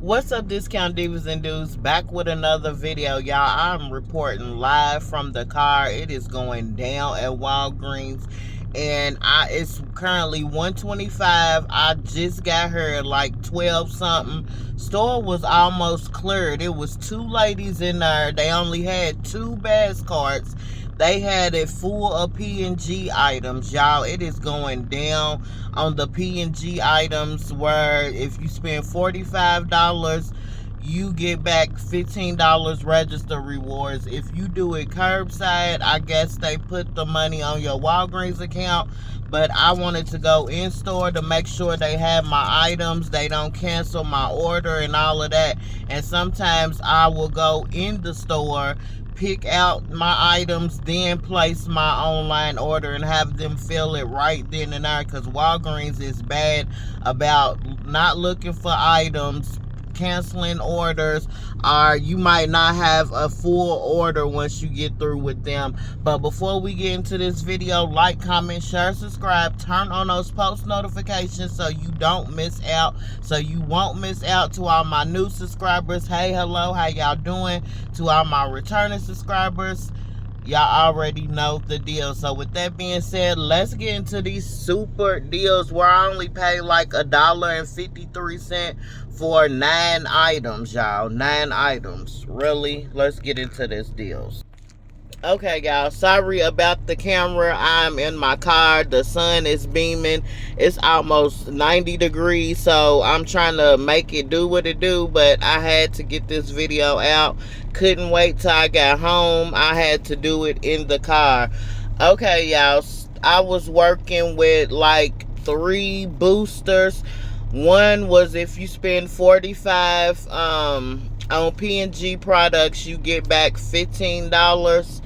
What's up, discount divas and dudes? Back with another video, y'all. I'm reporting live from the car. It is going down at Walgreens, and it's currently 1:25. I just got here at like 12 something. Store was almost cleared. It was two ladies in there. They only had two bass carts. They had it full of P&G items, y'all. It is going down on the P&G items, where if you spend $45, you get back $15 register rewards. If you do it curbside, I guess they put the money on your Walgreens account. But I wanted to go in store to make sure they have my items, they don't cancel my order and all of that. And sometimes I will go in the store, pick out my items, then place my online order and have them fill it right then and there, because Walgreens is bad about not looking for items, canceling orders, or you might not have a full order once you get through with them. But before we get into this video, like, comment, share, subscribe, turn on those post notifications so you don't miss out, so you won't miss out. To all my new subscribers, hey, hello, how y'all doing? To all my returning subscribers, y'all already know the deal. So with that being said, let's get into these super deals where I only pay like $1.53 for 9 items, y'all. 9 items. Really? Let's get into this deals. Okay, y'all, sorry about the camera. I'm in my car. The sun is beaming. It's almost 90 degrees, so I'm trying to make it do what it do, but I had to get this video out. Couldn't wait till I got home. I had to do it in the car. Okay, y'all, I was working with like 3 boosters. One was if you spend $45 on P&G products, you get back $15.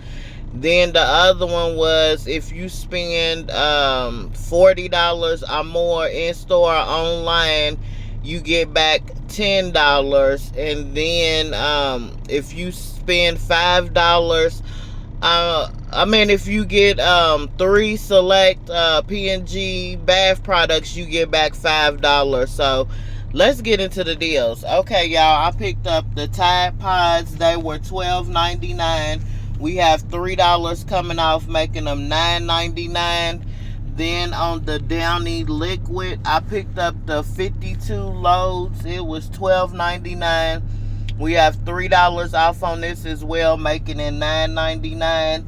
Then the other one was if you spend $40 or more in store or online, you get back $10. And then if you spend $5, if you get 3 select P&G bath products, you get back $5. So let's get into the deals. Okay, y'all, I picked up the Tide Pods. They were $12.99. We have $3 coming off, making them $9.99. Then on the Downy liquid, I picked up the 52 loads. It was $12.99. We have $3 off on this as well, making it $9.99.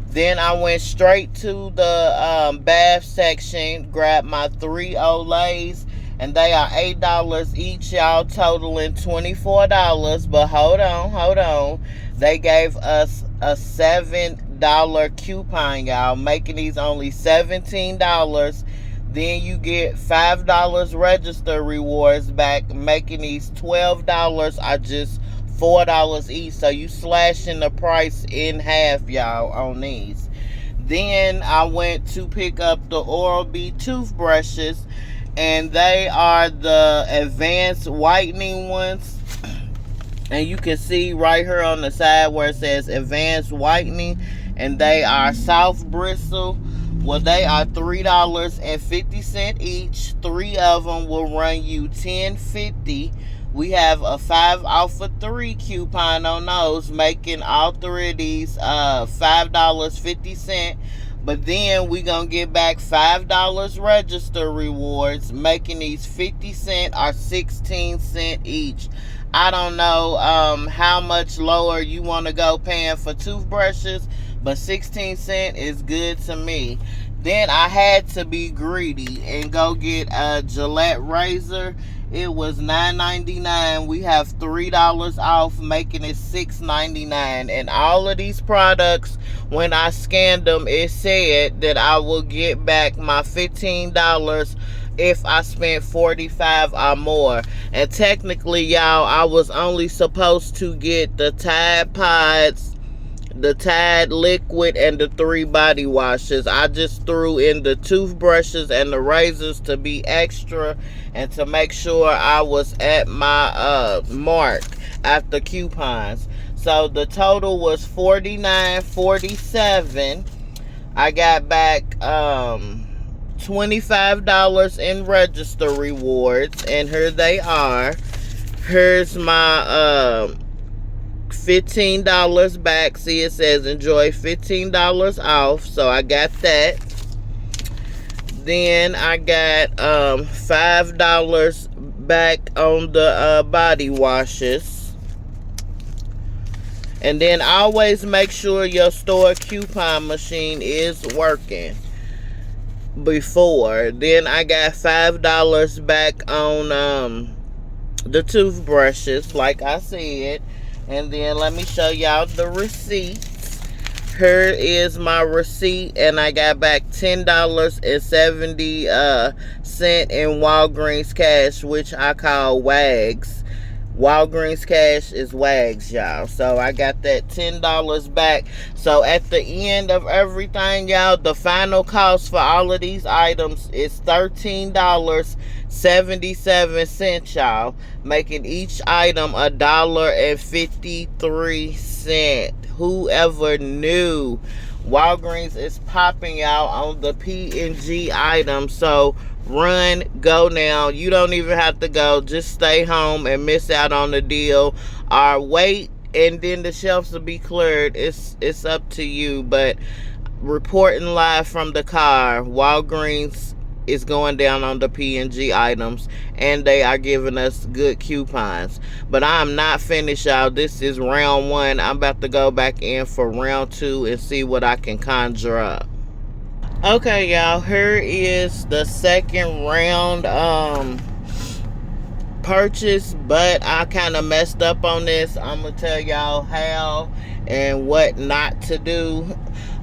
Then I went straight to the bath section, grabbed my 3 Olays, and they are $8 each, y'all, totaling $24. But hold on. They gave us a $7 coupon, y'all, making these only $17. Then you get $5 register rewards back, making these $12, are just $4 each. So you slashing the price in half, y'all, on these. Then I went to pick up the Oral-B toothbrushes, and they are the advanced whitening ones. And you can see right here on the side where it says advanced whitening, and they are soft bristle. Well, they are $3.50 each. 3 of them will run you $10.50. We have a 5 off of 3 coupon on those, making all 3 of these $5.50. But then we gonna get back $5 register rewards, making these 50 cents or 16 cents each. I don't know how much lower you want to go paying for toothbrushes, but 16 cents is good to me. Then I had to be greedy and go get a Gillette razor. It was $9.99. We have $3 off, making it $6.99. And all of these products, when I scanned them, it said that I will get back my $15 if I spent $45 or more. And technically, y'all, I was only supposed to get the Tide Pods, the Tide liquid, and the 3 body washes. I just threw in the toothbrushes and the razors to be extra and to make sure I was at my mark after coupons. So the total was $49.47. I got back $25 in register rewards, and here they are. Here's my $15 back. See, it says enjoy $15 off, so I got that. Then I got $5 back on the body washes. And then always make sure your store coupon machine is working before. Then I got $5 back on the toothbrushes, like I said. And then let me show y'all the receipts. Here is my receipt, and I got back $10.70 in Walgreens cash, which I call WAGs. Walgreens cash is WAGs, y'all. So I got that $10 back. So at the end of everything, y'all, the final cost for all of these items is $13.77, y'all, making each item $1.53. Whoever knew? Walgreens is popping out on the P&G items. So run, go now. You don't even have to go. Just stay home and miss out on the deal, or wait and then the shelves will be cleared. It's up to you. But reporting live from the car, Walgreens is going down on the P&G items, and they are giving us good coupons. But I'm not finished, y'all. This is round one. I'm about to go back in for round two and see what I can conjure up. Okay, y'all, here is the second round purchase, but I kind of messed up on this. I'm gonna tell y'all how and what not to do.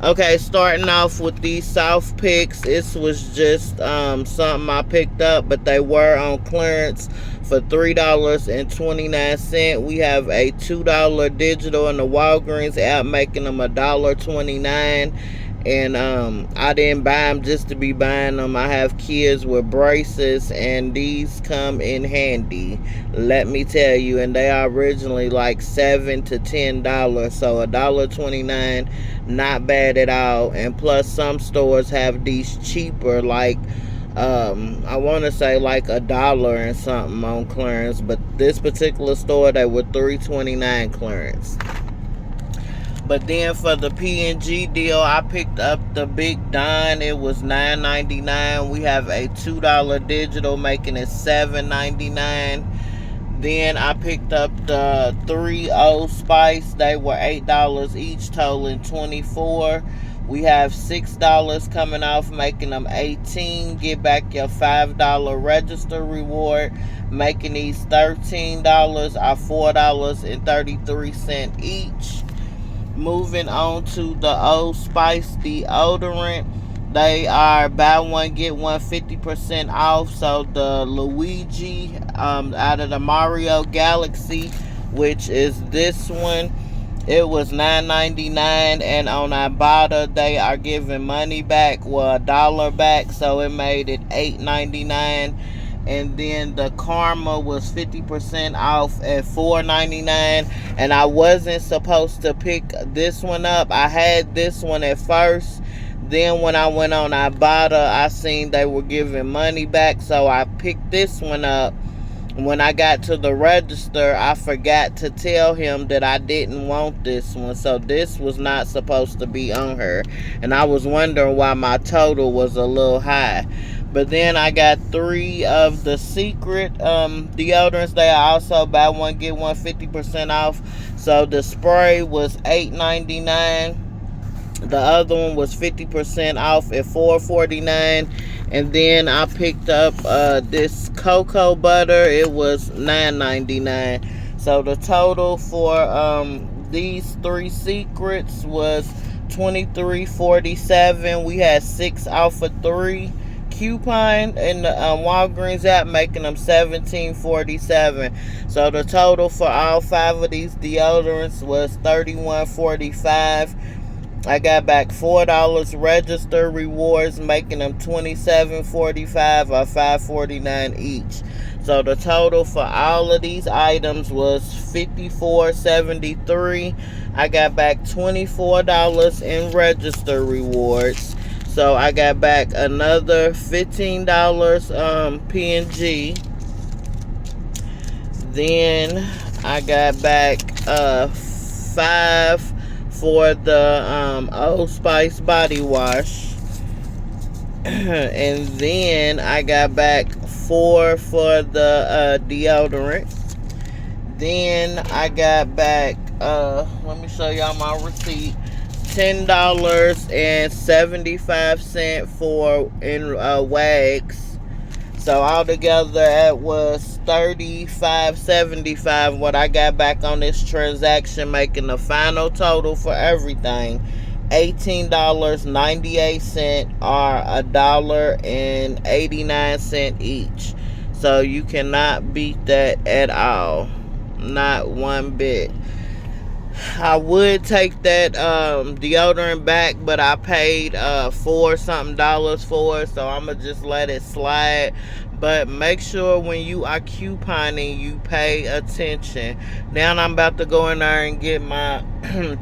Okay, starting off with these soft picks. This was just something I picked up, but they were on clearance for $3.29. We have a $2 digital in the Walgreens app, making them $1.29. And I didn't buy them just to be buying them. I have kids with braces, and these come in handy, let me tell you. And they are originally like $7 to $10, so $1.29, not bad at all. And plus, some stores have these cheaper, like I want to say like $1 and something on clearance, but this particular store, they were $3.29 clearance. But then for the P&G deal, I picked up the Big Don. It was $9.99. We have a $2 digital, making it $7.99. Then I picked up the 3 Old Spice. They were $8 each, totaling $24. We have $6 coming off, making them $18. Get back your $5 register reward, making these $13, or $4.33 each. Moving on to the Old Spice deodorant. They are buy one, get one 50% off. So the Luigi out of the Mario Galaxy, which is this one, it was $9.99, and on Ibotta they are giving money back, well, $1 back, so it made it $8.99. And then the Karma was 50% off at $4.99. And I wasn't supposed to pick this one up. I had this one at first. Then when I went on Ibotta, I seen they were giving money back, so I picked this one up. When I got to the register, I forgot to tell him that I didn't want this one. So this was not supposed to be on her. And I was wondering why my total was a little high. But then I got 3 of the Secret deodorants. They are also buy one, get one 50% off. So the spray was $8.99. The other one was 50% off at $4.49. And then I picked up this cocoa butter. It was $9.99. So the total for these 3 Secrets was $23.47. We had 6 off of 3 coupon in the Walgreens app, making them $17.47. So the total for all 5 of these deodorants was $31.45. I got back $4 register rewards, making them $27.45 or $5.49 each. So the total for all of these items was $54.73. I got back $24 in register rewards. So I got back another $15 P&G. Then I got back 5 for the Old Spice body wash. And then I got back 4 for the deodorant. Then I got back, let me show y'all my receipt. $10.75 for in wags. So altogether it was $35.75 what I got back on this transaction, making the final total for everything $18.98 or $1.89 each. So you cannot beat that at all. Not one bit. I would take that deodorant back, but I paid $4 something for it, so I'm gonna just let it slide. But make sure when you are couponing, you pay attention. Now I'm about to go in there and get my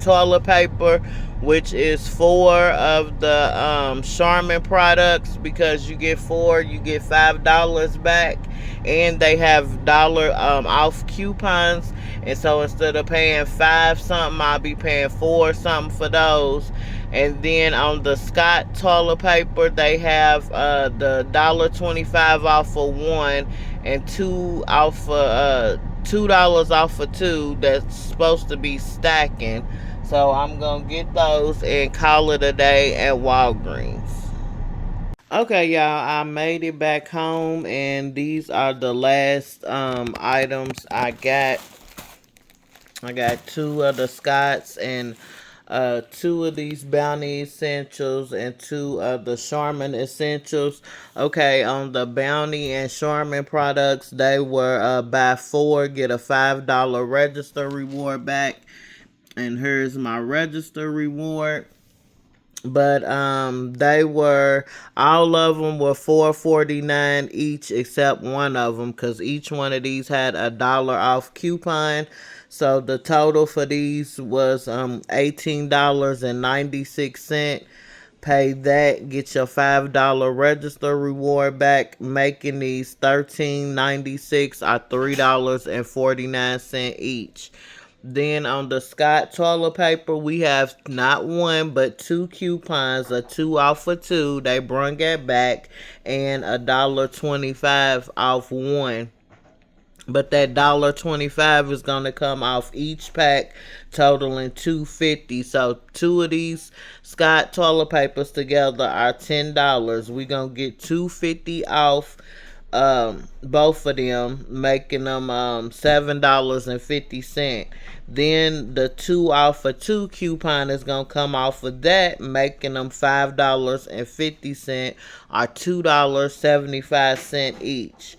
toilet paper, which is 4 of the Charmin products, because you get 4, you get $5 back, and they have dollar off coupons. And so instead of paying 5 something, I'll be paying 4 something for those. And then on the Scott toilet paper, they have the $1.25 off for 1 and 2 off for $2 off for 2. That's supposed to be stacking. So I'm gonna get those and call it a day at Walgreens. Okay, y'all, I made it back home, and these are the last items I got. I got 2 of the Scots and 2 of these Bounty Essentials and 2 of the Charmin Essentials. Okay, on the Bounty and Charmin products, they were buy 4, get a $5 register reward back. And here's my register reward. But they were, all of them were $4.49 each except one of them, because each one of these had a $1 off coupon. So the total for these was $18.96. Pay that, get your $5 register reward back, making these $13.96 or $3.49 each. Then on the Scott toilet paper, we have not 1 but 2 coupons, a 2 off for 2. They brung it back, and a $1.25 off 1. But that $1.25 is gonna come off each pack, totaling $2.50. So 2 of these Scott toilet papers together are $10. We gonna get $2.50 off both of them, making them $7.50. Then the 2 off for 2 coupon is gonna come off of that, making them $5.50 or $2.75 each.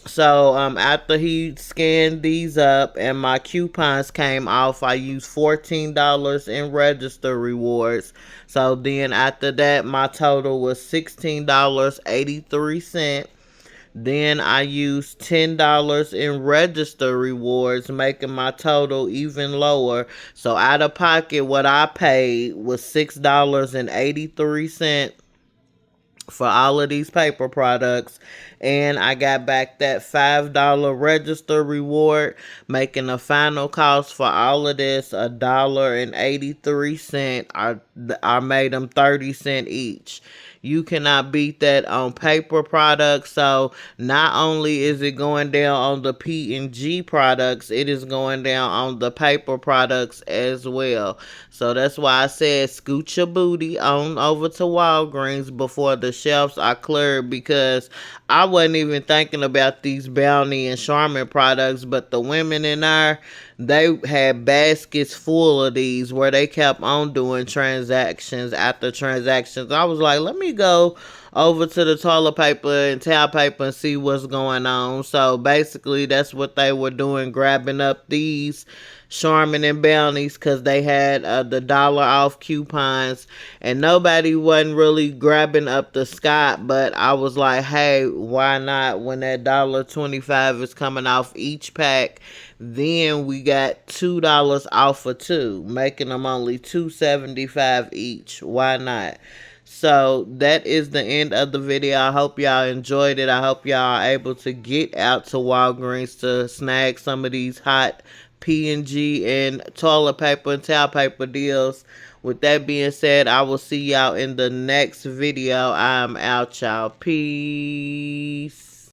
So after he scanned these up and my coupons came off, I used $14 in register rewards. So then after that, my total was $16.83. Then I used $10 in register rewards, making my total even lower. So out of pocket, what I paid was $6.83 for all of these paper products. And I got back that $5 register reward, making the final cost for all of this $1.83. I made them 30 cents each. You cannot beat that on paper products. So not only is it going down on the P&G products, it is going down on the paper products as well. So that's why I said scoot your booty on over to Walgreens before the shelves are cleared, because I wasn't even thinking about these Bounty and Charmin products, but the women in there, they had baskets full of these where they kept on doing transactions after transactions. I was like, let me go over to the toilet paper and towel paper and see what's going on. So basically that's what they were doing, grabbing up these Charmin and Bounties because they had the $1 off coupons, and nobody wasn't really grabbing up the Scott, but I was like, hey, why not? When that $1.25 is coming off each pack, then we got $2 off for 2, making them only $2.75 each. Why not? So that is the end of the video. I hope y'all enjoyed it. I hope y'all are able to get out to Walgreens to snag some of these hot P&G and toilet paper and towel paper deals. With that being said, I will see y'all in the next video. I'm out, y'all. Peace.